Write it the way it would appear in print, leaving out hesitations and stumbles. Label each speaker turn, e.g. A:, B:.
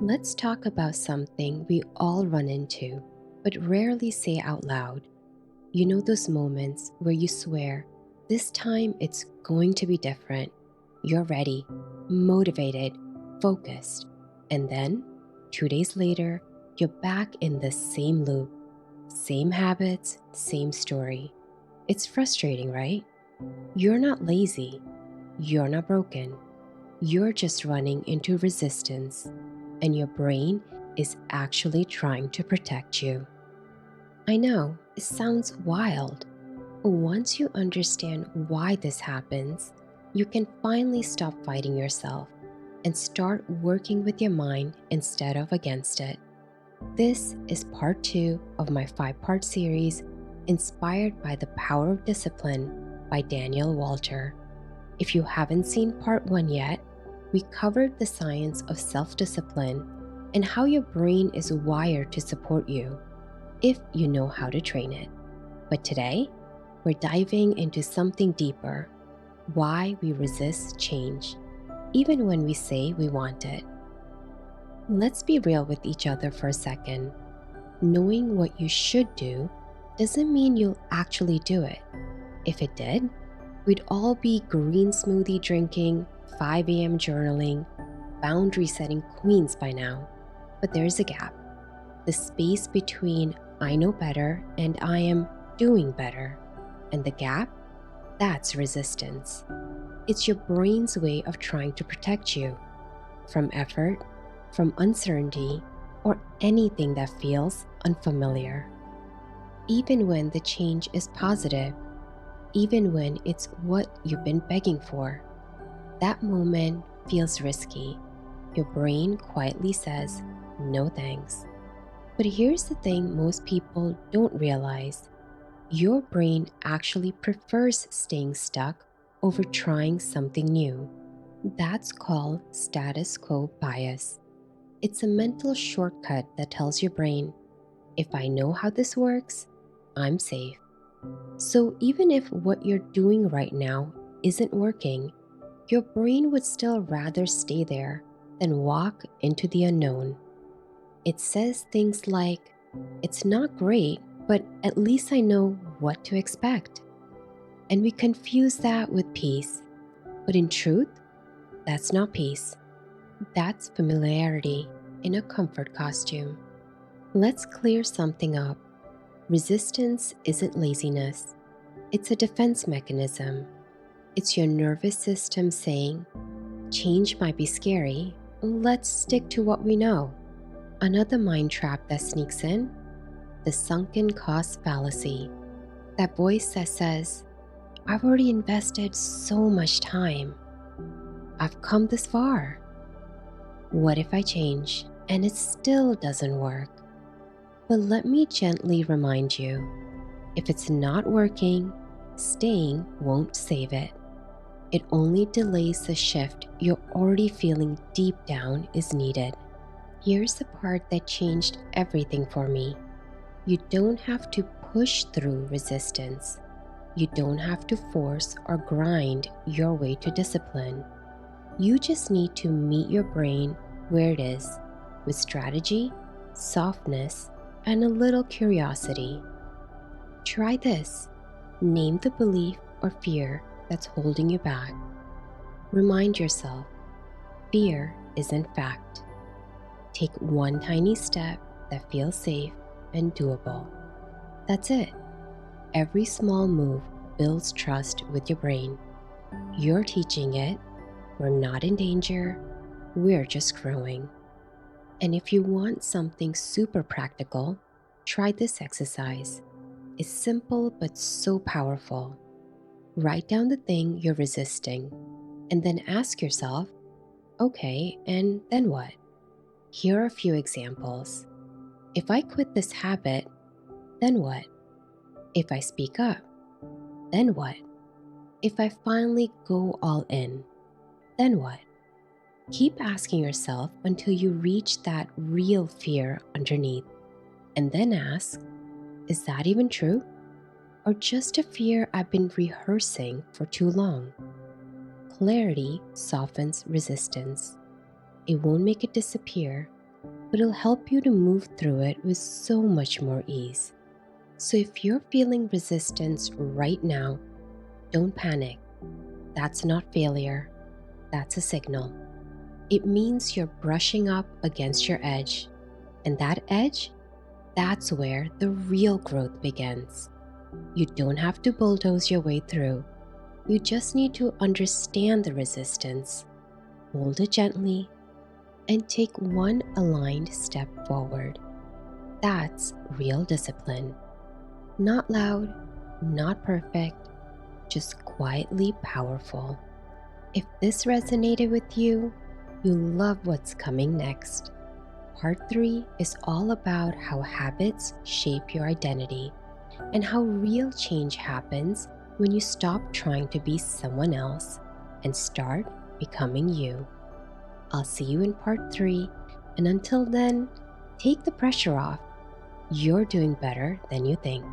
A: Let's talk about something we all run into, but rarely say out loud. You know those moments where you swear, this time it's going to be different. You're ready, motivated, focused. And then, 2 days later, you're back in the same loop. Same habits, same story. It's frustrating, right? You're not lazy. You're not broken. You're just running into resistance, and your brain is actually trying to protect you. I know, it sounds wild, but once you understand why this happens, you can finally stop fighting yourself and start working with your mind instead of against it. This is part two of my 5 part series inspired by The Power of Discipline by Daniel Walter. If you haven't seen part one yet, we covered the science of self discipline and how your brain is wired to support you if you know how to train it. But today, we're diving into something deeper: why we resist change, even when we say we want it. Let's be real with each other for a second. Knowing what you should do doesn't mean you'll actually do it. If it did, we'd all be green smoothie drinking, 5 a.m. journaling, boundary setting queens by now. But there's a gap: the space between I know better and I am doing better. And the gap? That's resistance. It's your brain's way of trying to protect you from effort, from uncertainty, or anything that feels unfamiliar. Even when the change is positive, even when it's what you've been begging for, that moment feels risky. Your brain quietly says, no thanks. But here's the thing most people don't realize: your brain actually prefers staying stuck over trying something new. That's called status quo bias. It's a mental shortcut that tells your brain, if I know how this works, I'm safe. So even if what you're doing right now isn't working, your brain would still rather stay there than walk into the unknown. It says things like, it's not great, but at least I know what to expect. And we confuse that with peace. But in truth, that's not peace. That's familiarity in a comfort costume. Let's clear something up. Resistance isn't laziness, it's a defense mechanism. It's your nervous system saying, change might be scary, let's stick to what we know. Another mind trap that sneaks in: the sunken cost fallacy. That voice that says, I've already invested so much time. I've come this far. What if I change and it still doesn't work? But let me gently remind you, if it's not working, staying won't save it. It only delays the shift you're already feeling deep down is needed. Here's the part that changed everything for me. You don't have to push through resistance. You don't have to force or grind your way to discipline. You just need to meet your brain where it is, with strategy, softness, and a little curiosity. Try this. Name the belief or fear that's holding you back. Remind yourself, fear isn't fact. Take one tiny step that feels safe and doable. That's it. Every small move builds trust with your brain. You're teaching it, we're not in danger, we're just growing. And if you want something super practical, try this exercise. It's simple but so powerful. Write down the thing you're resisting and then ask yourself, okay, and then what? Here are a few examples. If I quit this habit, then what? If I speak up, then what? If I finally go all in, then what? Keep asking yourself until you reach that real fear underneath, and then ask, is that even true? Or just a fear I've been rehearsing for too long? Clarity softens resistance. It won't make it disappear, but it'll help you to move through it with so much more ease. So if you're feeling resistance right now, don't panic. That's not failure, that's a signal. It means you're brushing up against your edge, and that edge, that's where the real growth begins. You don't have to bulldoze your way through. You just need to understand the resistance, hold it gently, and take one aligned step forward. That's real discipline. Not loud, not perfect, just quietly powerful. If this resonated with you, you'll love what's coming next. Part 3 is all about how habits shape your identity and how real change happens when you stop trying to be someone else and start becoming you. I'll see you in part 3, and until then, take the pressure off. You're doing better than you think.